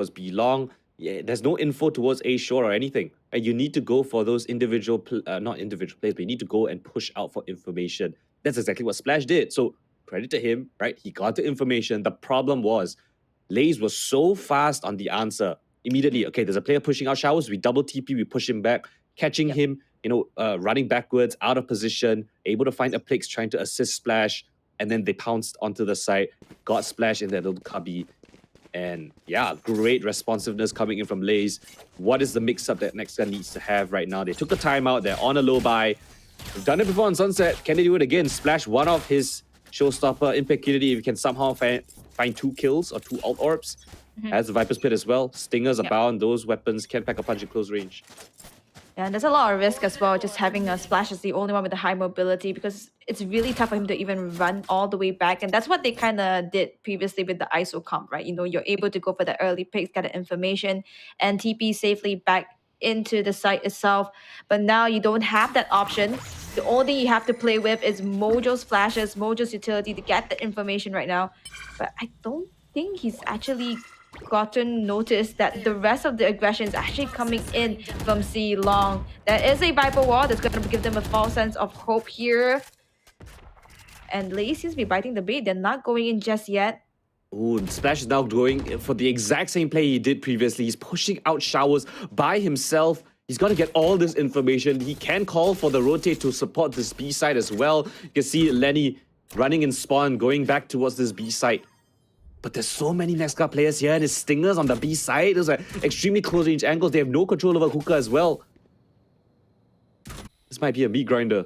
was B long. Yeah, there's no info towards A short or anything. And you need to go for those individual, not individual plays, but you need to go and push out for information. That's exactly what Splash did. So credit to him, right? He got the information. The problem was LaZe was so fast on the answer. Immediately, okay, there's a player pushing out showers. We double TP, we push him back, catching him, running backwards, out of position, able to find a Plix trying to assist Splash, and then they pounced onto the side, got Splash in that little cubby. And yeah, great responsiveness coming in from LaZe. What is the mix-up that NEXGA needs to have right now? They took a timeout, they're on a low buy. They've done it before on Sunset. Can they do it again? Splash, one of his showstopper, Impeccability, if you can somehow find 2 kills or 2 ult orbs. Has the Viper's Pit as well. Stingers abound, those weapons can pack a punch at close range. Yeah, and there's a lot of risk as well, just having a Splash as the only one with the high mobility, because it's really tough for him to even run all the way back. And that's what they kind of did previously with the ISO comp, right? You're able to go for the early picks, get the information, and TP safely back into the site itself. But now you don't have that option. The only thing you have to play with is Mojo's flashes, Mojo's utility to get the information right now. But I don't think he's actually gotten notice that the rest of the aggression is actually coming in from C long. There is a Viper wall that's going to give them a false sense of hope here. And LaZe seems to be biting the bait. They're not going in just yet. Ooh, Splash is now going for the exact same play he did previously. He's pushing out showers by himself. He's got to get all this information. He can call for the rotate to support this B side as well. You can see Lenny running in spawn, going back towards this B side. But there's so many NEXGA players here, and his Stingers on the B side. Those are extremely close range angles. They have no control over Hookah as well. This might be a meat grinder.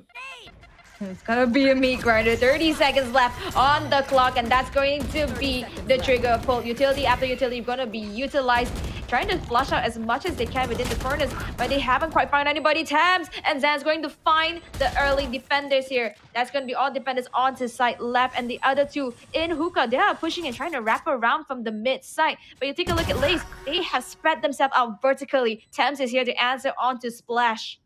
It's gonna be a meat grinder. 30 seconds left on the clock, and that's going to be the trigger pull. Utility after utility gonna be utilized, trying to flush out as much as they can within the furnace, but they haven't quite found anybody. Tams and Zan's going to find the early defenders here. That's going to be all defenders onto side left, and the other two in Hookah. They are pushing and trying to wrap around from the mid side. But you take a look at LaZe, they have spread themselves out vertically. Tams is here to answer onto Splash.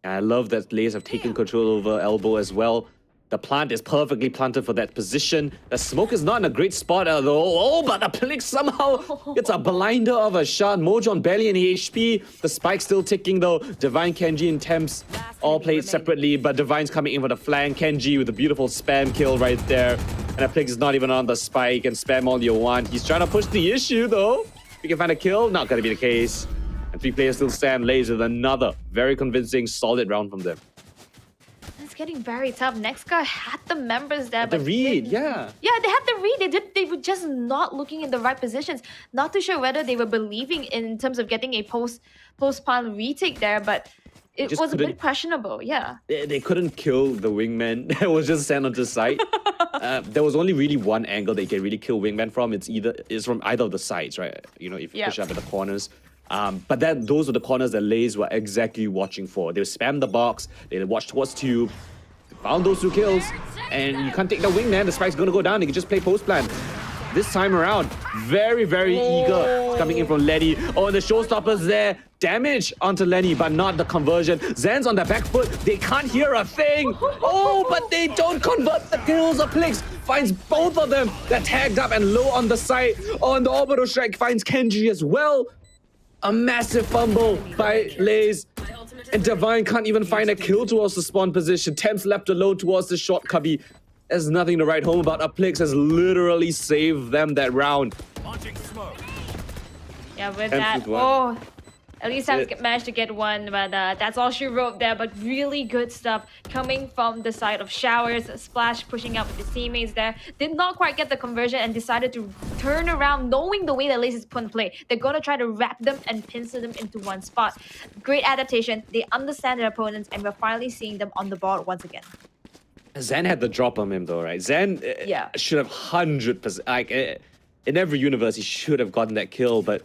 I love that LaZe have taken control over Elbow as well. The plant is perfectly planted for that position. The smoke is not in a great spot though. Oh, but the Plix somehow gets a blinder of a shot. Mojo on barely any HP. The spike's still ticking though. Divine, Kenji, and Temps all played separately, but Divine's coming in for the flank. Kenji with a beautiful spam kill right there. And the Plix is not even on the spike, and spam all you want. He's trying to push the issue though. If he can find a kill, not gonna be the case. And 3 players still stand. LaZe with another very convincing, solid round from them. It's getting very tough. NEXGA had the members there, but the read, yeah. Yeah, they had the read. They were just not looking in the right positions. Not too sure whether they were believing in terms of getting a post-spawn retake there, but it was a bit questionable, yeah. They couldn't kill the wingman that was just sent onto site. There was only really one angle they can really kill wingman from. It's from either of the sides, right? If you push up at the corners. But those were the corners that LaZe were exactly watching for. They would spam the box, they watch towards tube, found those 2 kills, and you can't take the wingman. The spike's gonna go down. They can just play post plan. This time around, very, very eager coming in from Lenny. Oh, and the showstopper's there. Damage onto Lenny, but not the conversion. Zan's on the back foot. They can't hear a thing. Oh, but they don't convert the kills. Of Plix finds both of them. They're tagged up and low on the side. Oh, and the orbital strike finds Kenji as well. A massive fumble by LaZe. And Divine can't even find a kill towards the spawn position. Temps left alone towards the short cubby. There's nothing to write home about. Plix has literally saved them that round. Yeah, with that, at least I've managed to get one, but that's all she wrote there. But really good stuff coming from the side of Showers. Splash pushing up with his teammates there. Did not quite get the conversion and decided to turn around, knowing the way that LaZe is put in play. They're going to try to wrap them and pincer them into one spot. Great adaptation. They understand their opponents, and we're finally seeing them on the board once again. Zan had the drop on him though, right? Zan should have 100%. Like, in every universe, he should have gotten that kill, but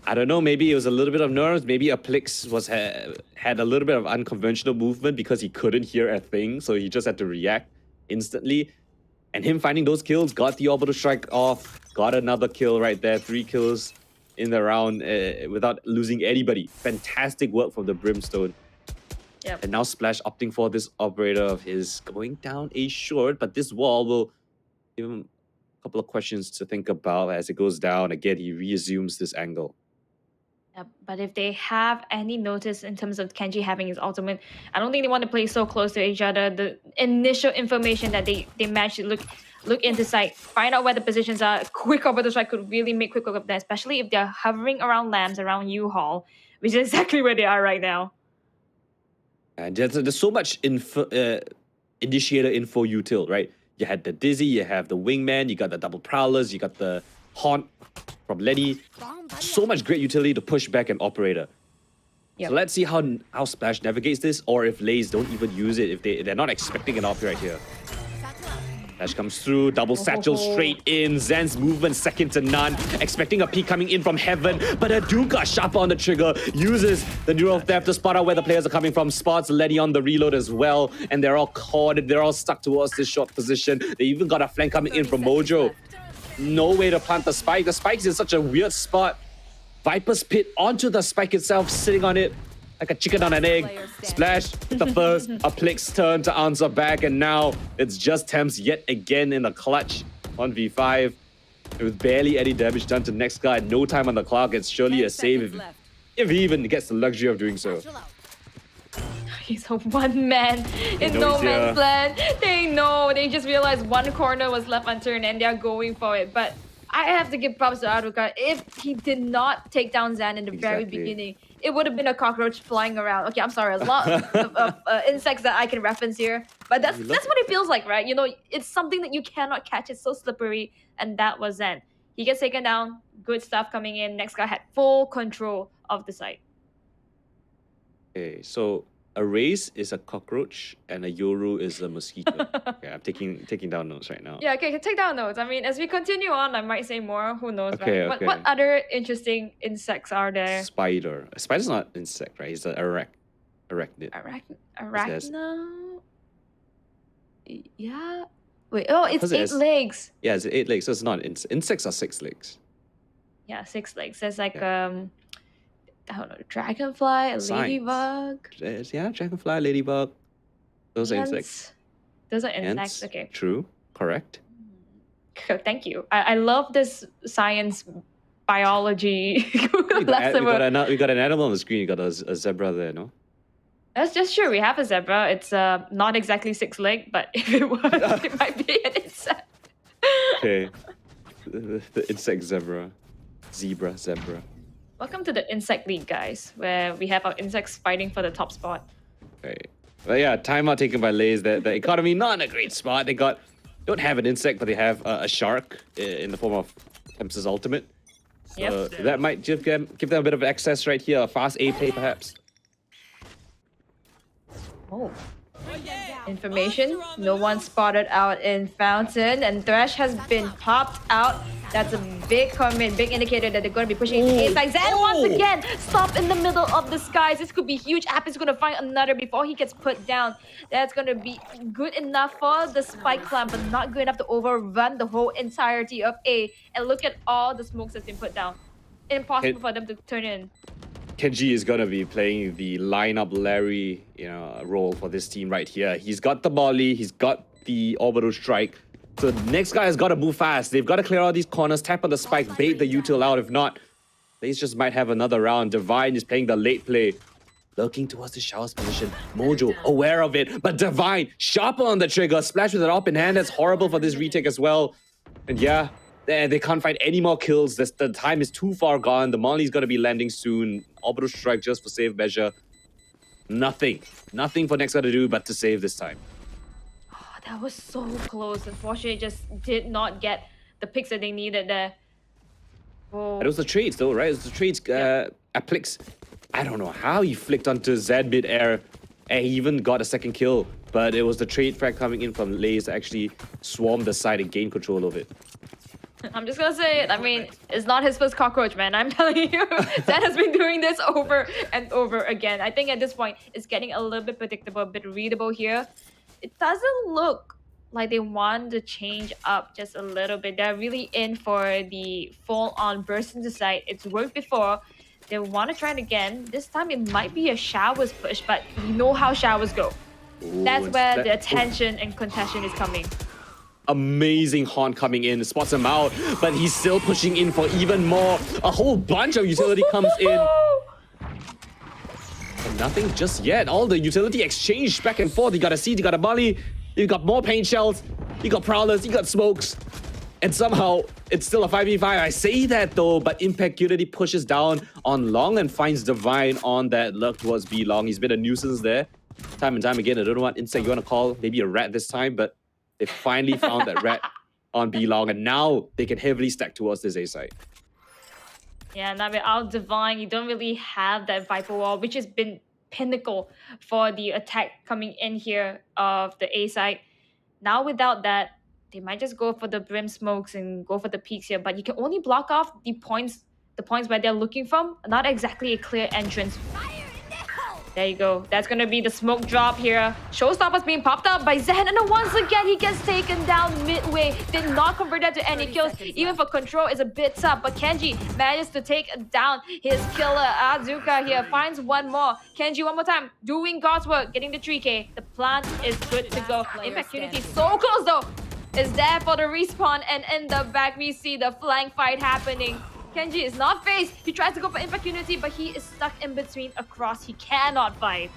I don't know, maybe it was a little bit of nerves. Maybe Plix had a little bit of unconventional movement because he couldn't hear a thing, so he just had to react instantly. And him finding those kills, got the orbital strike off, got another kill right there, 3 kills in the round without losing anybody. Fantastic work from the Brimstone. Yep. And now Splash opting for this operator of his going down a short, but this wall will give him couple of questions to think about as it goes down. Again, he reassumes this angle. Yeah, but if they have any notice in terms of Kenji having his ultimate, I don't think they want to play so close to each other. The initial information that they managed to look into sight, find out where the positions are, quick over the strike could really make quick work of that, especially if they're hovering around Lambs, around U-Haul, which is exactly where they are right now. And there's so much initiator info util, right? You had the Dizzy, you have the Wingman, you got the double prowlers, you got the Haunt from Lenny. So much great utility to push back an operator. Yep. So let's see how Splash navigates this, or if LaZe don't even use it, if they're not expecting an op right here. Splash comes through, double satchel straight in. Zen's movement second to none. Expecting a peek coming in from heaven, but Aduka sharp on the trigger, uses the neural theft to spot out where the players are coming from, spots Lenny on the reload as well, and they're all caught, they're all stuck towards this short position. They even got a flank coming in from Mojo. No way to plant the spike. The spike's in such a weird spot. Viper's Pit onto the spike itself, sitting on it like a chicken on an egg. Splash the first, Aplix turn to answer back, and now it's just Thames yet again in the clutch on V5. With barely any damage done to NEXGA and no time on the clock, it's surely a save if he even gets the luxury of doing so. He's a one man in no man's land. They know. They just realized one corner was left unturned and they're going for it. But I have to give props to Aduka. If he did not take down Zan in the very beginning, it would have been a cockroach flying around. Okay, I'm sorry. A lot of insects that I can reference here. But that's what it feels like, right? You know, it's something that you cannot catch. It's so slippery. And that was Zan. He gets taken down. Good stuff coming in. Next guy had full control of the site. Okay, so a race is a cockroach and a Yoru is a mosquito. Okay, I'm taking down notes right now. Yeah, okay, take down notes. I mean, as we continue on, I might say more. Who knows, okay, right? Okay. What other interesting insects are there? Spider. A spider's not insect, right? It's an arachnid. Arachno? Yeah. Wait, oh, it's 8 legs. Yeah, it's 8 legs, so it's not insects are 6 legs. Yeah, 6 legs. There's like I don't know, dragonfly, ladybug. Yeah, dragonfly, ladybug. Those are insects. Those are insects. Okay. True. Correct. Thank you. I love this science biology lesson. We got an animal on the screen. You got a zebra there, no? That's just true. We have a zebra. It's not exactly 6 legged, but if it was, it might be an insect. Okay. The insect zebra. Zebra. Welcome to the Insect League, guys, where we have our insects fighting for the top spot. Okay. But yeah, timeout taken by LaZe. The economy not in a great spot. They don't have an insect, but they have a shark in the form of Thames' ultimate. So that might give them a bit of access right here. A fast A play, perhaps. Oh. Information. No one spotted out in Fountain, and Thresh has been popped out. That's a big comment, big indicator that they're going to be pushing inside. Zan once again, stop in the middle of the skies. This could be huge. App is going to find another before he gets put down. That's going to be good enough for the spike clan, but not good enough to overrun the whole entirety of A. And look at all the smokes that's been put down. Impossible for them to turn in. Kenji is going to be playing the lineup Larry, role for this team right here. He's got the volley, he's got the orbital strike. So the next guy has got to move fast. They've got to clear all these corners, tap on the spike, bait the util out. If not, LaZe just might have another round. Divine is playing the late play. Looking towards the shower's position. Mojo aware of it, but Divine sharper on the trigger. Splash with an op in hand. That's horrible for this retake as well. And yeah, they can't find any more kills. The time is too far gone. The Molly's going to be landing soon. Orbital strike just for save measure. Nothing for NEXGA to do but to save this time. That was so close. Unfortunately, just did not get the picks that they needed there. Oh. It was the trades though, right? It was the trades. Aplix, I don't know how he flicked onto Zed mid-air and he even got a second kill. But it was the trade frag coming in from LaZe to actually swarm the side and gain control of it. I'm just gonna say it. I mean, it's not his first cockroach, man. I'm telling you. Zed has been doing this over and over again. I think at this point, it's getting a little bit predictable, a bit readable here. It doesn't look like they want to change up just a little bit. They're really in for the full-on burst into sight. It's worked before. They want to try it again. This time it might be a showers push, but you know how showers go. That's where the attention and contention is coming. Amazing Horn coming in, spots him out, but he's still pushing in for even more. A whole bunch of utility comes in. And nothing just yet. All the utility exchange back and forth. You got a seed, you got a molly, you got more paint shells, you got prowlers, you got smokes. And somehow it's still a 5v5. I say that though, but Impact Unity pushes down on Long and finds Divine on that lurk towards B Long. He's been a nuisance there time and time again. I don't know what insect you want to call, maybe a rat this time, but they finally found that rat on B Long, and now they can heavily stack towards this A side. Yeah, now without Divine, you don't really have that Viper Wall, which has been pinnacle for the attack coming in here of the A side. Now without that, they might just go for the Brim smokes and go for the peaks here, but you can only block off the points where they're looking from. Not exactly a clear entrance. There you go. That's going to be the smoke drop here. Showstopper's being popped up by Zen. And then once again, he gets taken down midway. Did not convert that to any kills. Even for control, is a bit tough. But Kenji manages to take down his killer. Azuka here finds one more. Kenji one more time. Doing God's work. Getting the 3K. The plan is good to go. Impact Unity so close though. Is there for the respawn. And in the back, we see the flank fight happening. Kenji is not phased. He tries to go for Impact Unity, but he is stuck in between across. He cannot fight.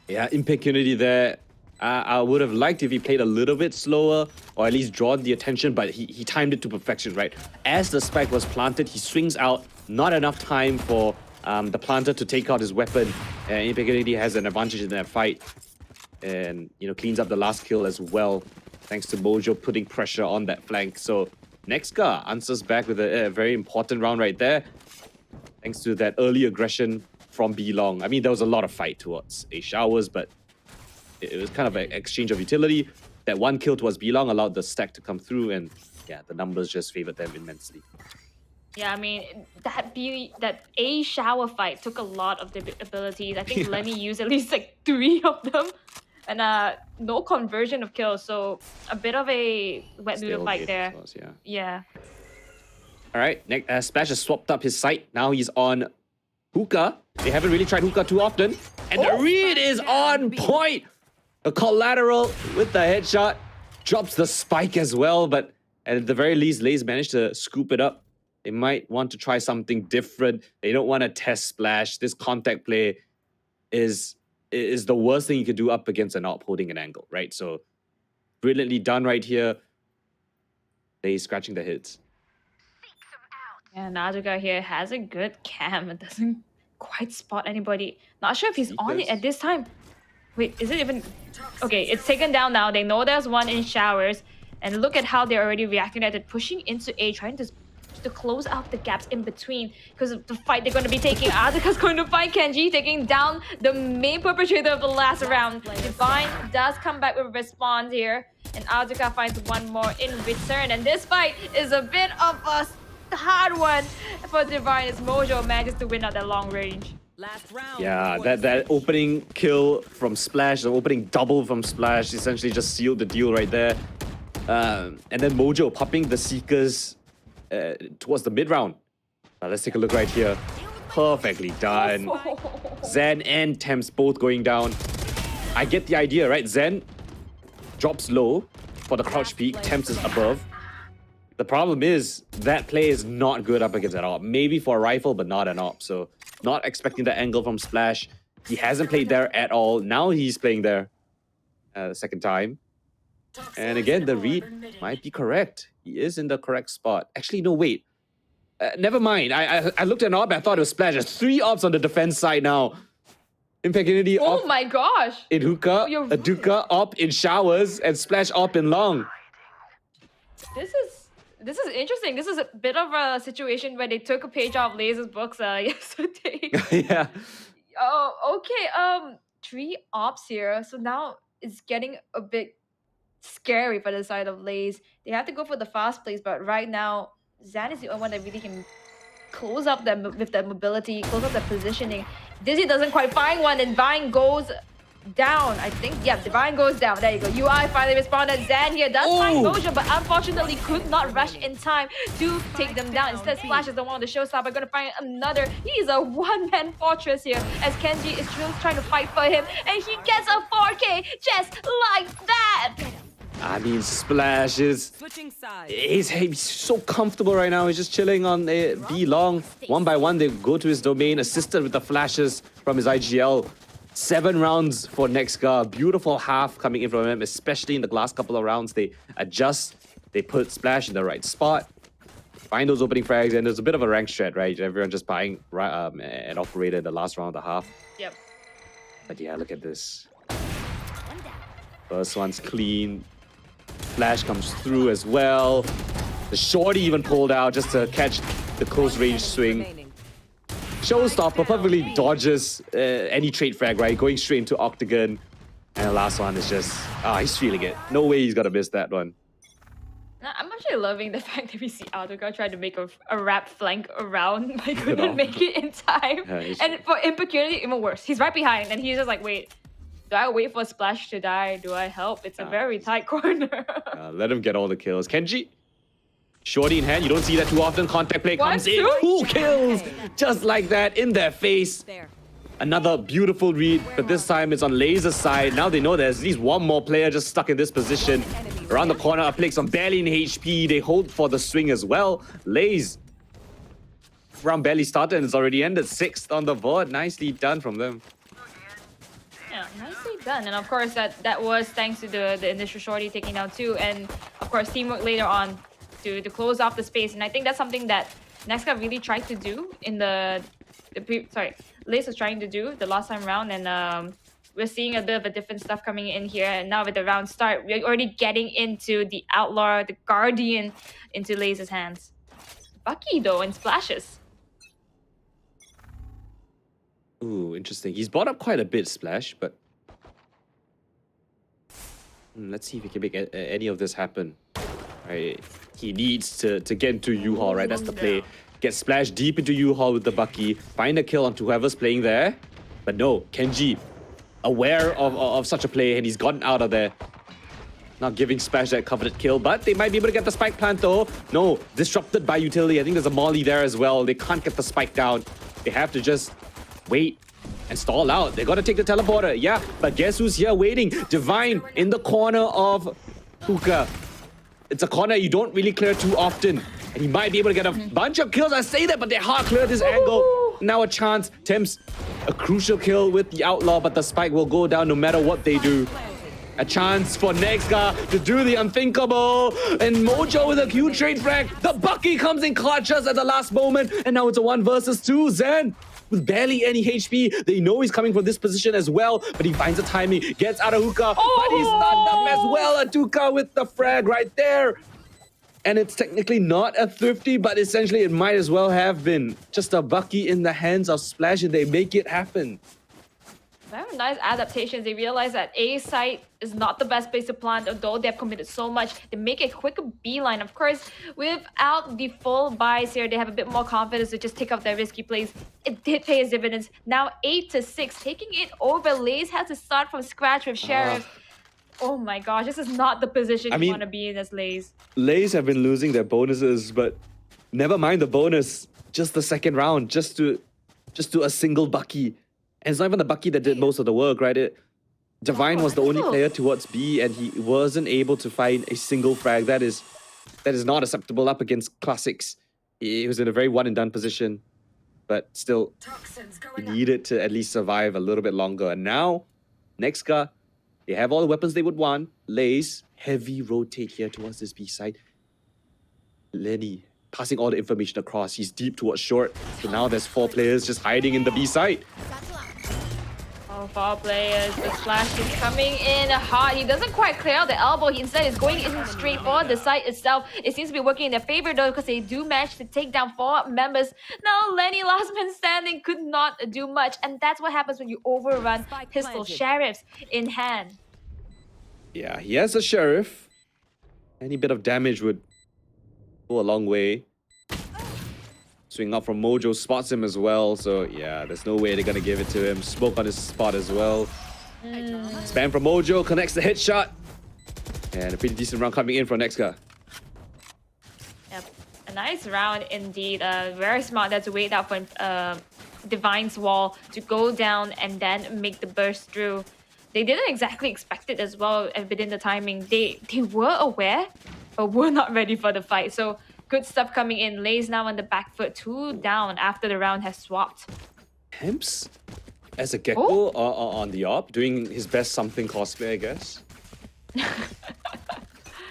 Yeah, Impact Unity there. I would have liked if he played a little bit slower or at least drawn the attention, but he timed it to perfection, right? As the spike was planted, he swings out. Not enough time for the planter to take out his weapon. Impact Unity has an advantage in that fight. And, you know, cleans up the last kill as well, thanks to Mojo putting pressure on that flank. So NEXGA answers back with a very important round right there, thanks to that early aggression from B Long. I mean, there was a lot of fight towards A Showers, but it was kind of an exchange of utility. That one kill towards B Long allowed the stack to come through, and yeah, the numbers just favored them immensely. Yeah, I mean, that A Shower fight took a lot of the abilities. I think Lenny used at least like 3 of them. And no conversion of kills, so a bit of a wet noodle fight there. Was, yeah. Yeah. All right, Splash has swapped up his sight. Now he's on Hookah. They haven't really tried Hookah too often. And the read is on point. A collateral with the headshot. Drops the spike as well, but at the very least, LaZe managed to scoop it up. They might want to try something different. They don't want to test Splash. This contact play is the worst thing you could do up against an AWP holding an angle, right? So brilliantly done right here. They scratching the hits. Yeah, Nazuka here has a good cam. It doesn't quite spot anybody. Not sure if he's on it at this time. Wait, is it even... Okay, it's taken down now. They know there's one in Showers. And look at how they're already reacting at it. Pushing into A, trying to close out the gaps in between because of the fight they're going to be taking. Azuka's going to fight Kenji, taking down the main perpetrator of the last round. Divine does come back with a response here, and Azuka finds one more in return. And this fight is a bit of a hard one for Divine as Mojo manages to win out that long range. Last round. Yeah, that opening kill from Splash, the opening double from Splash, essentially just sealed the deal right there. And then Mojo popping the Seekers towards the mid-round. Let's take a look right here. Perfectly done. Zen and Temps both going down. I get the idea, right? Zen drops low for the crouch peek. Temps is above. The problem is that play is not good up against an AWP. Maybe for a rifle, but not an AWP. So not expecting the angle from Splash. He hasn't played there at all. Now he's playing there the second time. And again, the read might be correct. He is in the correct spot. Actually, no, wait. Never mind. I looked at an AWP, I thought it was Splash. There's 3 AWPs on the defense side now. Impact Unity Oh my gosh! in Hookah, Aduka AWP in Showers, and Splash AWP in Long. This is interesting. This is a bit of a situation where they took a page off LaZe's books yesterday. Yeah. Oh, okay. 3 ops here. So now it's getting a bit scary for the side of LaZe. They have to go for the fast plays, but right now, Zan is the only one that really can close up them with that mobility, close up the positioning. Dizzy doesn't quite find one, and Vine goes down. I think, yeah, Divine goes down. There you go. UI finally responded. Zan here does find Mojo, but unfortunately could not rush in time to take them down. Instead, Splash is the one on the showstopper. Going to find another. He's a one-man fortress here as Kenji is just trying to fight for him, and he gets a 4K just like that. I mean, Splash is... He's so comfortable right now. He's just chilling on a B long. One by one, they go to his domain, assisted with the flashes from his IGL. 7 rounds for NEXGA. Beautiful half coming in from him, especially in the last couple of rounds. They adjust, they put Splash in the right spot, find those opening frags, and there's a bit of a rank strat, right? Everyone just buying an operator in the last round of the half. Yep. But yeah, look at this. First one's clean. Flash comes through as well. The shorty even pulled out just to catch the close range swing. Showstopper perfectly dodges any trade frag, right? Going straight into Octagon. And the last one is just... he's feeling it. No way he's gonna miss that one. I'm actually loving the fact that we see Autogar try to make a wrap flank around, but couldn't make it in time. Yeah, and for Impecurity, even worse. He's right behind, and he's just like, wait, do I wait for Splash to die? Do I help? It's a very tight corner. Let him get all the kills. Kenji, shorty in hand. You don't see that too often. Contact play comes in. 2 kills! Just like that, in their face. Another beautiful read, but this time it's on LaZe's side. Now they know there's at least one more player just stuck in this position. Around the corner, Uplix on barely in HP. They hold for the swing as well. LaZe. Round barely started and it's already ended. 6th on the board. Nicely done from them. Yeah, nicely done. And of course, that was thanks to the initial shorty taking down 2. And of course, teamwork later on to close off the space. And I think that's something that NEXGA really tried to do in LaZe was trying to do the last time round. And we're seeing a bit of a different stuff coming in here. And now with the round start, we're already getting into the Outlaw, the Guardian, into LaZe's hands. Bucky, though, and splashes. Ooh, interesting. He's bought up quite a bit, Splash, but... let's see if he can make any of this happen. Right. He needs to get into U-Haul, right? That's the play. Get Splash deep into U-Haul with the Bucky. Find a kill onto whoever's playing there. But no, Kenji, aware of such a play, and he's gotten out of there. Not giving Splash that coveted kill, but they might be able to get the spike plant though. No, disrupted by utility. I think there's a molly there as well. They can't get the spike down. They have to just wait and stall out. They gotta take the teleporter. Yeah, but guess who's here waiting? Divine in the corner of Hookah. It's a corner you don't really clear too often. And he might be able to get a bunch of kills. I say that, but they hard clear this angle. Now a chance. Temps a crucial kill with the Outlaw, but the spike will go down no matter what they do. A chance for NEXGA to do the unthinkable. And Mojo with a Q trade frag. The Bucky comes in clutch just at the last moment. And now it's a 1 versus 2. Zen with barely any HP. They know he's coming from this position as well. But he finds the timing. Gets out of Hookah. But he's stunned up as well. Atuka with the frag right there. And it's technically not a thrifty, but essentially it might as well have been. Just a Bucky in the hands of Splash, and they make it happen. Very nice adaptations. They realize that A site is not the best place to plant, although they've committed so much. They make a quick beeline. Of course, without the full buys here, they have a bit more confidence to just take off their risky plays. It did pay its dividends. Now 8-6, taking it over. LaZe has to start from scratch with Sheriff. Oh my gosh, this is not the position you want to be in as LaZe. LaZe have been losing their bonuses, but never mind the bonus. Just the second round, just to a single Bucky. And it's not even the Bucky that did most of the work, right? Divine was the only player towards B, and he wasn't able to find a single frag. That is not acceptable up against Classics. He was in a very one-and-done position, but still, he needed to at least survive a little bit longer. And now, NEXGA, they have all the weapons they would want. LaZe, heavy rotate here towards this B side. Lenny passing all the information across. He's deep towards short. So now there's 4 players just hiding in the B side. Oh, 4 players. The Splash is coming in hard. He doesn't quite clear out the elbow. He instead is going in straight for the site itself. It seems to be working in their favor though, because they do manage to take down 4 members. Now Lenny, last man standing, could not do much. And that's what happens when you overrun pistol sheriffs in hand. Yeah, he has a Sheriff. Any bit of damage would go a long way. Swing up from Mojo, spots him as well. So yeah, there's no way they're gonna give it to him. Smoke on his spot as well. Spam from Mojo, connects the headshot. And a pretty decent round coming in for NEXGA. Yep, a nice round indeed. Very smart there to wait out for Divine's wall to go down and then make the burst through. they didn't exactly expect it as well within the timing. They were aware, but were not ready for the fight. So good stuff coming in. LaZe now on the back foot, 2 down after the round has swapped. Temps as a Gecko on the op, doing his best something cosplay, I guess.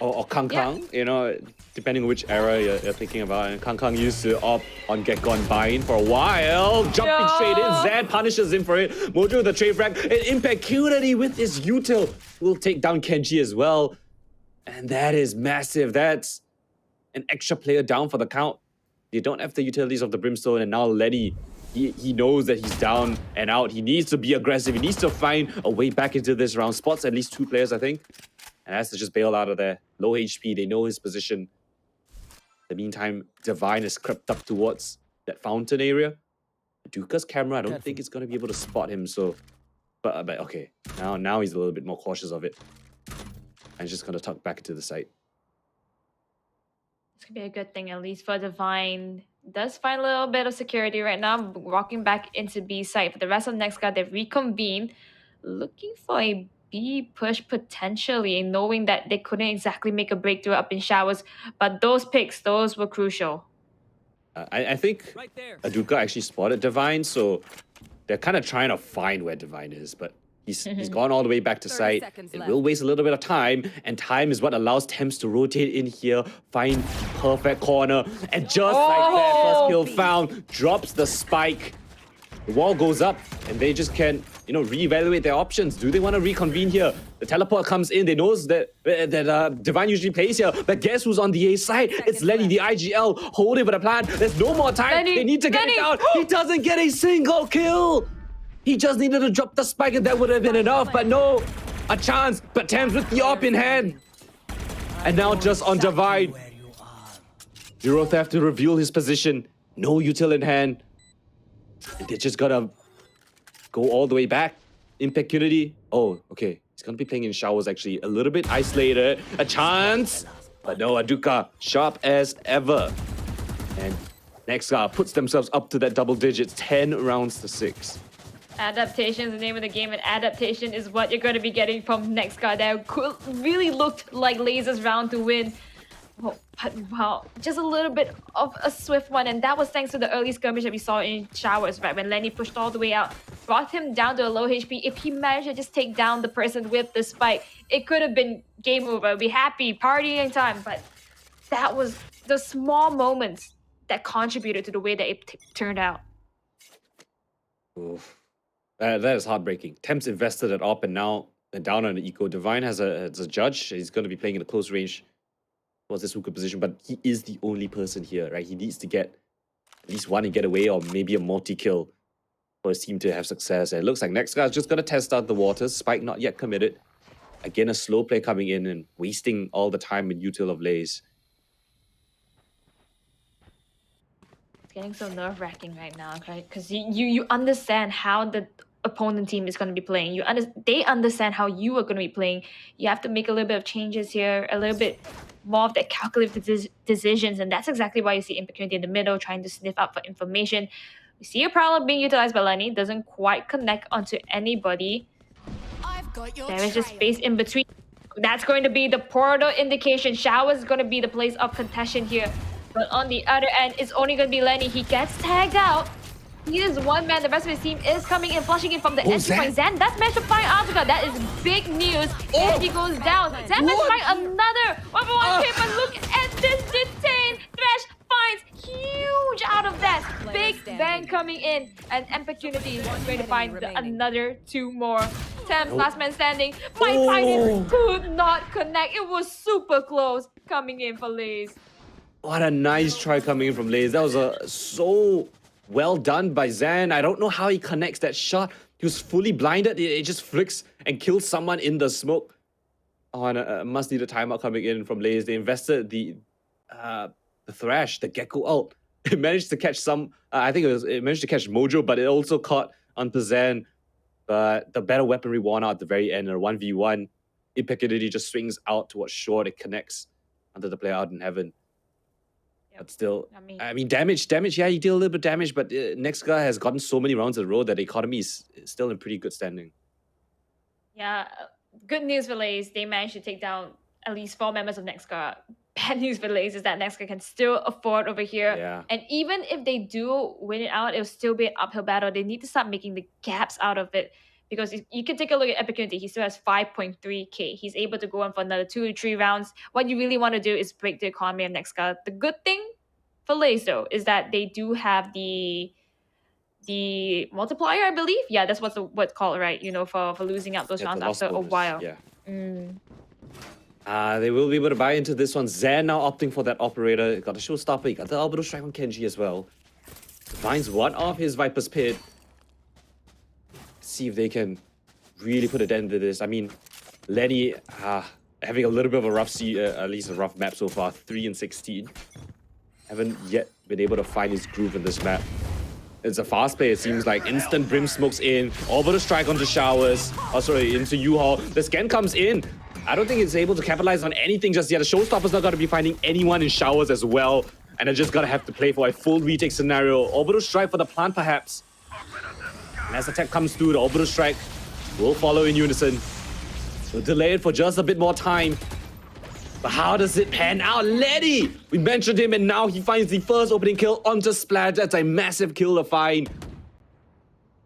or Kang Kang, you know, depending on which era you're thinking about. And Kang Kang used to op on Gecko and Bind for a while. Jumping straight in, Zan punishes him for it. Mojo with the trade frag. And Impeccunity with his util will take down Kenji as well. And that is massive. That's an extra player down for the count. They don't have the utilities of the Brimstone, and now Lenny, he knows that he's down and out. He needs to be aggressive. He needs to find a way back into this round. Spots at least 2 players, I think. And has to just bail out of there. Low HP, they know his position. In the meantime, Divine has crept up towards that fountain area. Duka's camera, I don't think it's going to be able to spot him, so... But okay, now he's a little bit more cautious of it. And he's just going to tuck back into the site. This could be a good thing, at least for Divine. Does find a little bit of security right now, walking back into B site. For the rest of NEXGA, they've reconvened, looking for a B push potentially, knowing that they couldn't exactly make a breakthrough up in showers. But those picks, those were crucial. I think Aduka actually spotted Divine, so they're kind of trying to find where Divine is, but he's gone all the way back to site. It will waste a little bit of time, and time is what allows Temps to rotate in here, find perfect corner, and just like that, first kill found, drops the spike. The wall goes up, and they just can, you know, reevaluate their options. Do they want to reconvene here? The teleport comes in. They know that Divine usually plays here, but guess who's on the A side? It's Lenny, the IGL, holding for the plan. There's no more time. They need to get it down. He doesn't get a single kill. He just needed to drop the spike and that would have been enough, but no, a chance. But Temps with the op in hand. And now just on Divine. Zeroth have to reveal his position. No util in hand. And they just gotta go all the way back. Impeccunity. Oh, okay. He's gonna be playing in showers actually. A little bit isolated. A chance. But no, Aduka, sharp as ever. And NEXGA puts themselves up to that double digits. 10 rounds to 6. Adaptation is the name of the game, and adaptation is what you're going to be getting from NEXGA. That really looked like LaZe's round to win. Oh, but wow, just a little bit of a swift one, and that was thanks to the early skirmish that we saw in showers, right? When Lenny pushed all the way out, brought him down to a low HP. If he managed to just take down the person with the spike, it could have been game over. Be happy, partying time. But that was the small moments that contributed to the way that it turned out. Oof. That is heartbreaking. Temps invested at op and now down on the eco. Divine has a judge. He's going to be playing in a close range towards this hookah position, but he is the only person here, right? He needs to get at least one and get away, or maybe a multi-kill for his team to have success. And it looks like NEXGA is just going to test out the waters. Spike not yet committed. Again, a slow play coming in and wasting all the time and util of LaZe. It's getting so nerve-wracking right now, right? Because you understand how the opponent team is going to be playing. They understand how you are going to be playing. You have to make a little bit of changes here, a little bit more of that calculated decisions, and that's exactly why you see Impeccunity in the middle trying to sniff out for information. We see a Prowler being utilized by Lenny, doesn't quite connect onto anybody. There is just space in between. That's going to be the portal indication. Shower is going to be the place of contention here. But on the other end, it's only going to be Lenny. He gets tagged out. He is one man. The rest of his team is coming in, flushing in from the entry point. Zan does manage to find Asuka. That is big news. And he goes down. Zan managed to find another 1v1 kill, but look at this detain. Thresh finds huge out of that. Big bang coming in. And Impeccunity is going to find another 2 more. Temps, last man standing. Might find it. Could not connect. It was super close coming in for LaZe. What a nice try coming in from LaZe. That was so well done by Zan. I don't know how he connects that shot. He was fully blinded. It just flicks and kills someone in the smoke. Oh, and must need a timeout coming in from LaZe. They invested the Thrash, the Gecko ult. It managed to catch some. I think it managed to catch Mojo, but it also caught on Zan. But the better weaponry won out at the very end. A 1v1. Impeccunity just swings out towards short. It connects under the player out in heaven. But still, I mean, damage, yeah, you deal a little bit of damage, but NEXGA has gotten so many rounds in a row that the economy is still in pretty good standing. Yeah, good news for LaZe. They managed to take down at least 4 members of NEXGA. Bad news for LaZe is that NEXGA can still afford over here. Yeah. And even if they do win it out, it'll still be an uphill battle. They need to start making the gaps out of it. Because if you can take a look at Opportunity, he still has 5.3k. He's able to go on for another 2 to 3 rounds. What you really want to do is break the economy of NEXGA. The good thing for LaZe, though, is that they do have the multiplier, I believe. Yeah, that's what's called, right? You know, for losing out those rounds after a while. Yeah. Mm. They will be able to buy into this one. Zen now opting for that operator. Got a showstopper. He got the orbital strike on Kenji as well. Finds one of his Viper's Pit. See if they can really put an end to this. I mean, Lenny having a little bit of a rough at least a rough map so far. 3 and 16. Haven't yet been able to find his groove in this map. It's a fast play, it seems like. Instant Brim smokes in. Orbital strike onto Showers. Oh, sorry, into U-Haul. The scan comes in. I don't think it's able to capitalize on anything just yet. The Showstopper's not going to be finding anyone in Showers as well. And they're just going to have to play for a full retake scenario. Orbital strike for the plant, perhaps. And as the tech comes through, the orbital strike will follow in unison. We'll delay it for just a bit more time. But how does it pan out? Letty! We mentioned him and now he finds the first opening kill onto Splash. That's a massive kill to find.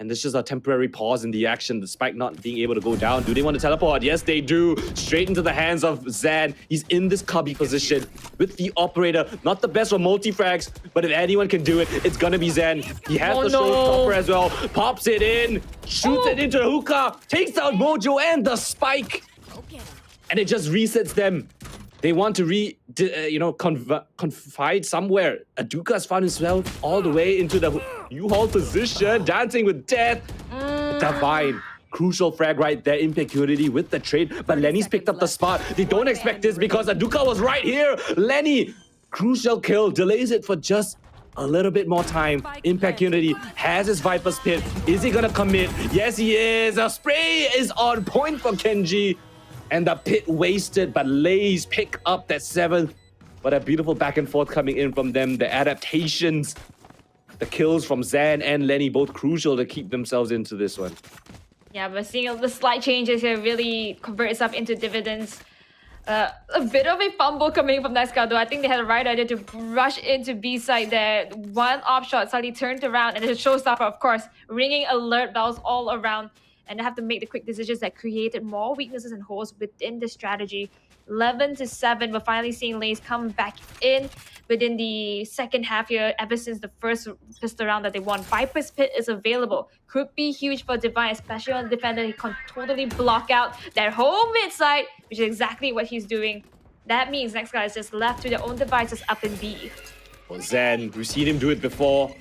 And this is just a temporary pause in the action despite not being able to go down. Do they want to teleport? Yes, they do. Straight into the hands of Zan. He's in this cubby position with the operator. Not the best for multi-frags, but if anyone can do it, it's gonna be Zan. He has the showstopper as well. Pops it in, shoots it into the hookah, takes out Mojo and the spike. And it just resets them. They want to confide somewhere. Aduka's found himself all the way into the U-Haul position, dancing with death. Divine. Crucial frag right there, Impecurity with the trade. But Lenny's picked up the spot. They don't expect this because Aduka was right here. Lenny, crucial kill, delays it for just a little bit more time. Impecurity has his Viper's Pit. Is he gonna commit? Yes, he is. A spray is on point for Kenji. And the pit wasted, but LaZe pick up that 7th. What a beautiful back and forth coming in from them. The adaptations, the kills from Zan and Lenny, both crucial to keep themselves into this one. Yeah, but seeing the slight changes here really convert itself into dividends. A bit of a fumble coming from NEXGA though. I think they had the right idea to rush into B side there. One off shot suddenly turned around and it's a showstopper, of course. Ringing alert bells all around. And they have to make the quick decisions that created more weaknesses and holes within the strategy. 11-7, we're finally seeing LaZe come back in within the second half here, ever since the first pistol round that they won. Viper's Pit is available. Could be huge for Divine, especially on the defender. He can totally block out that whole mid side, which is exactly what he's doing. That means NEXGA is just left to their own devices up in B. Well, Zen, we've seen him do it before.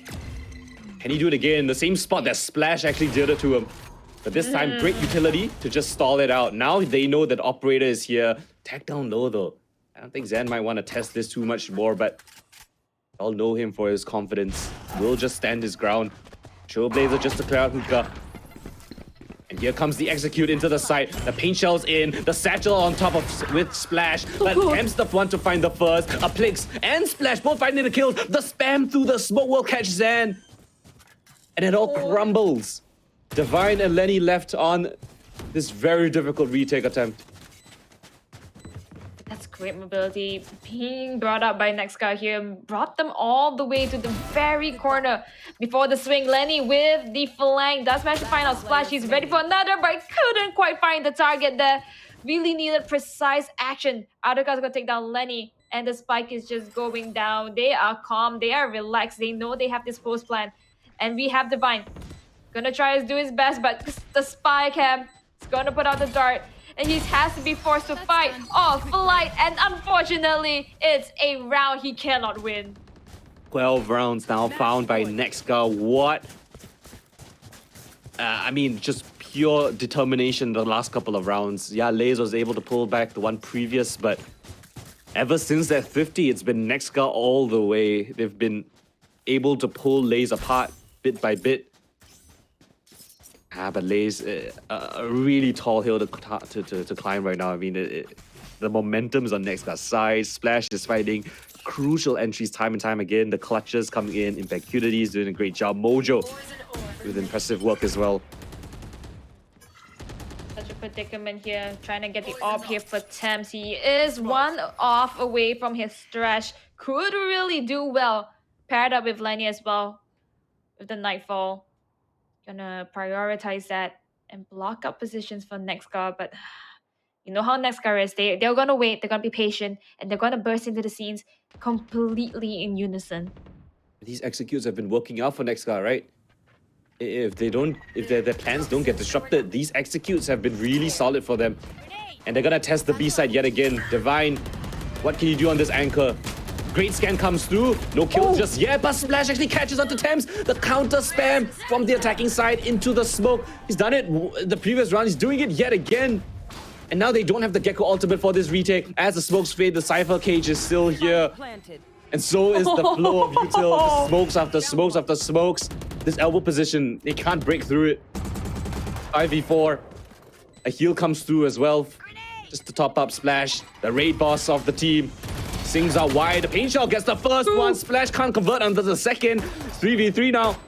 Can he do it again? The same spot that Splash actually did it to him. But this time, great utility to just stall it out. Now they know that operator is here. Tag down low though. I don't think Zen might want to test this too much more, but I'll know him for his confidence. Will just stand his ground. Trailblazer just to clear out hookah. And here comes the execute into the site. The paint shell's in. The satchel on top of with Splash. But attempts the one to find the first. A Plix and Splash both finding the kills. The spam through the smoke will catch Zen. And it all crumbles. Divine and Lenny left on this very difficult retake attempt. That's great mobility being brought up by NEXGA here. Brought them all the way to the very corner before the swing. Lenny with the flank does manage to find out Splash. He's ready for another, but couldn't quite find the target there. Really needed precise action. Aduka's gonna take down Lenny, and the spike is just going down. They are calm, they are relaxed, they know they have this post plan. And we have Divine. Gonna try to do his best, but the spy cam is gonna put out the dart. And he has to be forced to fight off flight. And unfortunately, it's a round he cannot win. 12 rounds now found by NEXGA. What? I mean, just pure determination the last couple of rounds. Yeah, LaZe was able to pull back the one previous, but ever since that 50, it's been NEXGA all the way. They've been able to pull LaZe apart bit by bit. But LaZe, a really tall hill to climb right now. I mean, the momentum is on NEXGA's side. Splash is finding crucial entries time and time again. The clutches coming in. Impecurity is doing a great job. Mojo with impressive work as well. Such a predicament here, trying to get the orb here for Thames. He is one off away from his stretch. Could really do well. Paired up with Lenny as well. With the Nightfall. Gonna prioritize that and block up positions for NEXGA, but you know how NEXGA is. They're gonna wait, they're gonna be patient, and they're gonna burst into the scenes completely in unison. These executes have been working out for NEXGA, right? If their plans don't get disrupted, these executes have been really solid for them. And they're gonna test the B side yet again. Divine, what can you do on this anchor? Great scan comes through, no kills just yet, but Splash actually catches onto Thames. The counter spam from the attacking side into the smoke. He's done it the previous round, he's doing it yet again. And now they don't have the Gecko ultimate for this retake. As the smokes fade, the Cypher cage is still here. And so is the flow of util. Smokes after smokes after smokes. This elbow position, they can't break through it. 5v4. A heal comes through as well. Just to top up Splash, the raid boss of the team. Sings out wide. The Pain Shell gets the first one. Splash can't convert under the second. 3v3 now.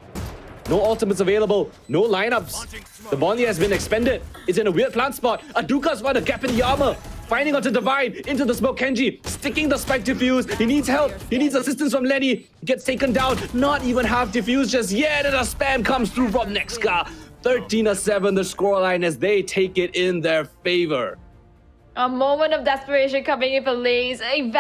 No ultimates available. No lineups. The Bonnie has been expended. It's in a weird plant spot. Aduka's found a gap in the armor. Finding onto Divine. Into the smoke. Kenji sticking the spike diffuse. He needs help. He needs assistance from Lenny. Gets taken down. Not even half diffused just yet. And a spam comes through from NEXGA. 13-7 the scoreline as they take it in their favor. A moment of desperation coming in for LaZe. A